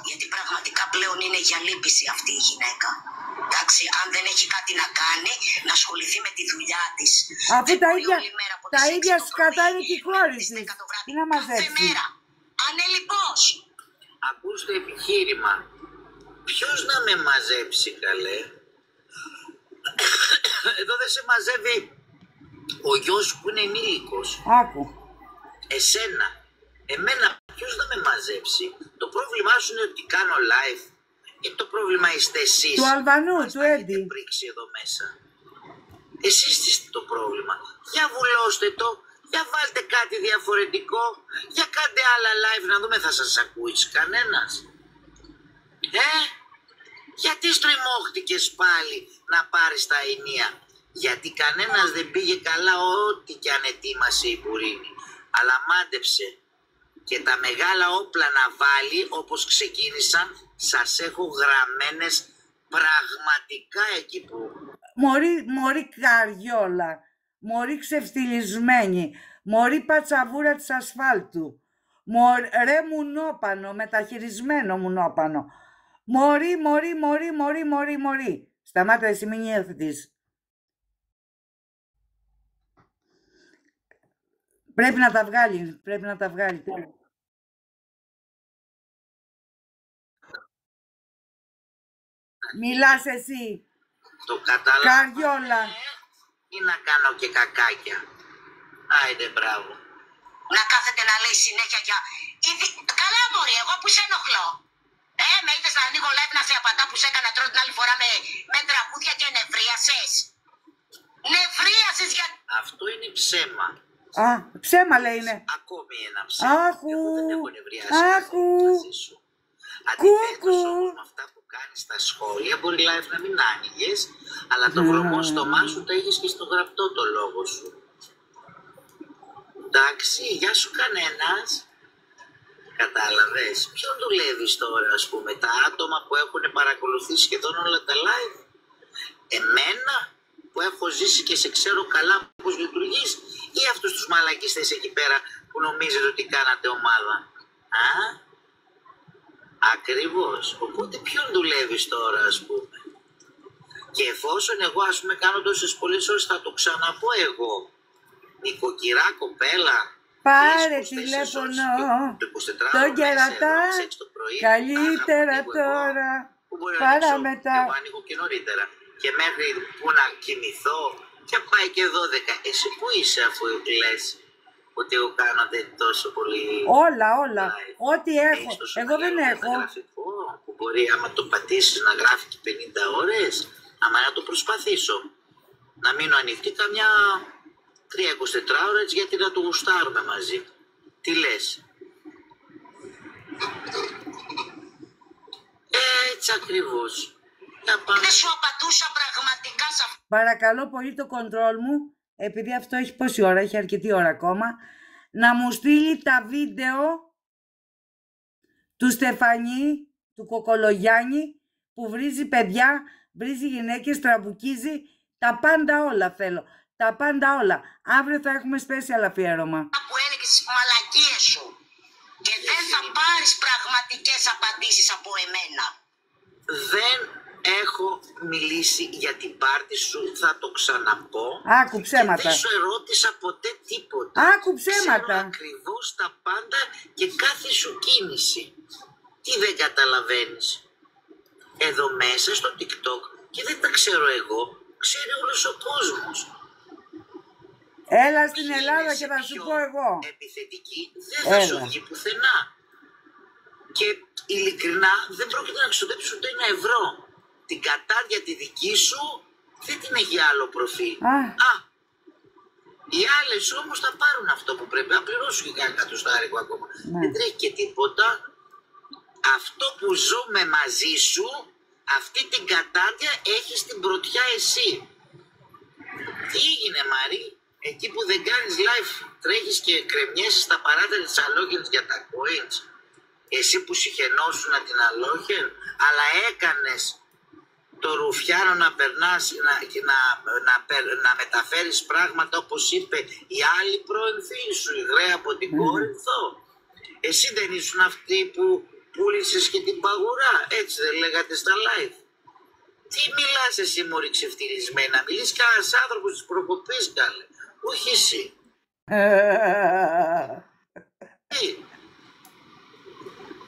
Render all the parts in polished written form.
γιατί πραγματικά πλέον είναι για λύπηση αυτή η γυναίκα. Εντάξει, αν δεν έχει κάτι να κάνει, να ασχοληθεί με τη δουλειά της. Αφού τα ίδια σκατά είναι και η κόρη της. Τι να μαζέψει. Ανέλη πώς. Ακούς το επιχείρημα. Ποιος να με μαζέψει, καλέ. Εδώ δεν σε μαζεύει ο γιος που είναι ενήλικος. Άκου. Εσένα. Εμένα ποιος να με μαζέψει. Το πρόβλημά σου είναι ότι κάνω live. Το πρόβλημα είστε εσείς. Του Αλβανού, του Έντι. Έχετε πρίξει εδώ μέσα. Εσείς είστε το πρόβλημα. Για βουλώστε το. Για βάλτε κάτι διαφορετικό. Για κάντε άλλα live να δούμε, θα σας ακούει κανένας. Γιατί στριμώχτηκες πάλι να πάρεις τα ενία. Γιατί κανένας δεν πήγε καλά ό,τι κι αν ετοίμασε η Μπουρίνη. Αλλά μάντεψε. Και τα μεγάλα όπλα να βάλει όπως ξεκίνησαν, σας έχω γραμμένες πραγματικά εκεί που... Μωρή καριόλα, μωρή ξεφτυλισμένη, μωρή πατσαβούρα της ασφάλτου, ρε μουνόπανο, μεταχειρισμένο μουνόπανο. Μωρή. Σταμάτα εσύ, μην έρθεις. Πρέπει να τα βγάλει. Μιλάς εσύ. Το καταλάβω. Καριόλα. Ή να κάνω και κακάκια. Άιντε, μπράβο. Να κάθεται να λέει συνέχεια για... Καλά μωρή, εγώ που σε ενοχλώ. Με είδες να ανοίγω live να σε απαντά που σε έκανα τρώνε την άλλη φορά με τραγούδια και νευρίασες. Νευρίασες για... Αυτό είναι ψέμα. Ψέμα λέει είναι. Ακόμη ένα ψέμα. Άχου. Εγώ δεν έχω νευριάσει μαζί σου. Αντιθέτως όμως με αυτά που κάνεις στα σχόλια μπορεί live να μην άνοιγες, αλλά το βρωμόστομά σου το έχεις και στο γραπτό το λόγο σου. Εντάξει, γεια σου κανένας. Κατάλαβες. Ποιον δουλεύεις τώρα, ας πούμε, τα άτομα που έχουν παρακολουθήσει σχεδόν όλα τα live. Εμένα που έχω ζήσει και σε ξέρω καλά πώς λειτουργείς, ή αυτούς τους μαλακίστες εκεί πέρα που νομίζετε ότι κάνατε ομάδα. Ακριβώς. Οπότε ποιον δουλεύεις τώρα, ας πούμε. Και εφόσον εγώ, ας πούμε, κάνω τόσες πολλές ώρες, θα το ξαναπώ εγώ. Νοικοκυρά κοπέλα. Πάρε τηλέφωνο. Το κερατά. Καλύτερα τώρα. Παρά μετά. Εγώ ανοίγω και νωρίτερα. Και μέχρι που να κοιμηθώ και πάει και 12. Εσύ που είσαι αφού λες ότι εγώ κάνω τόσο πολύ... Όλα. Ό,τι έχω. Εγώ δεν έχω. Γραφικό, που μπορεί άμα το πατήσεις να γράφει και 50 ώρες, άμα να το προσπαθήσω. Να μείνω ανοιχτή καμιά 3-24 ώρες γιατί να το γουστάρουμε μαζί. Τι λες? Έτσι ακριβώς. Δεν σου απαντούσα πραγματικά σε αυτό. Παρακαλώ πολύ το κοντρόλ μου, επειδή αυτό έχει πόση ώρα, έχει αρκετή ώρα ακόμα, να μου στείλει τα βίντεο του Στεφανή, του Κοκολογιάννη, που βρίζει παιδιά, βρίζει γυναίκες, τραμπουκίζει, τα πάντα όλα θέλω. Τα πάντα όλα. Αύριο θα έχουμε special αφιέρωμα. Που έλεγες τις μαλακίες σου. Και δεν θα πάρεις πραγματικές απαντήσεις από εμένα. Δεν έχω μιλήσει για την πάρτι σου, θα το ξαναπώ. Άκου ψέματα. Και δεν σου ερώτησα ποτέ τίποτα. Άκου ψέματα. Ξέρω ακριβώς τα πάντα και κάθε σου κίνηση. Τι δεν καταλαβαίνεις? Εδώ μέσα στο TikTok, και δεν τα ξέρω εγώ, ξέρει όλος ο κόσμος. Έλα στην Ελλάδα και θα σου πω εγώ. Επιθετική δεν θα σου βγει πουθενά. Και ειλικρινά δεν πρόκειται να ξοδέψει ούτε €1. Την κατάδια τη δική σου δεν την έχει άλλο προφίλ. Οι άλλες όμως θα πάρουν αυτό που πρέπει να πληρώσουν και κάνα κατοστάρικο ακόμα. Δεν τρέχει και τίποτα. Αυτό που ζούμε μαζί σου, αυτή την κατάδια έχεις την πρωτιά εσύ. Τι έγινε Μαρή? Εκεί που δεν κάνεις live τρέχεις και κρεμιέσαι στα παράθυρα της Αλόγενης για τα coins. Εσύ που συχαινόσουν την Αλόγεν, αλλά έκανες το ρουφιάνο να περνάς και να μεταφέρεις πράγματα όπως είπε η άλλη πρώην φίλη σου, η Γραία από την Κόρινθο. Εσύ δεν ήσουν αυτοί που πούλησες και την παγουρά, έτσι δεν λέγατε στα live. Τι μιλάς εσύ μωρή ξεφτυλισμένα, μιλείς κανένας άνθρωπος της προκοπής καλέ, όχι εσύ. Τι.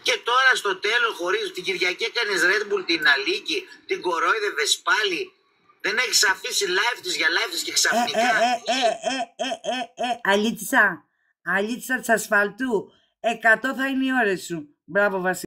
Και τώρα στο τέλος χωρίς την Κυριακή έκανες Red Bull την Αλίκη, την κορόιδευες πάλι, δεν έχεις αφήσει live της για live της και ξαφνικά. Αλίτσα της ασφαλτού, 100 θα είναι οι ώρες σου. Μπράβο Βασίλη.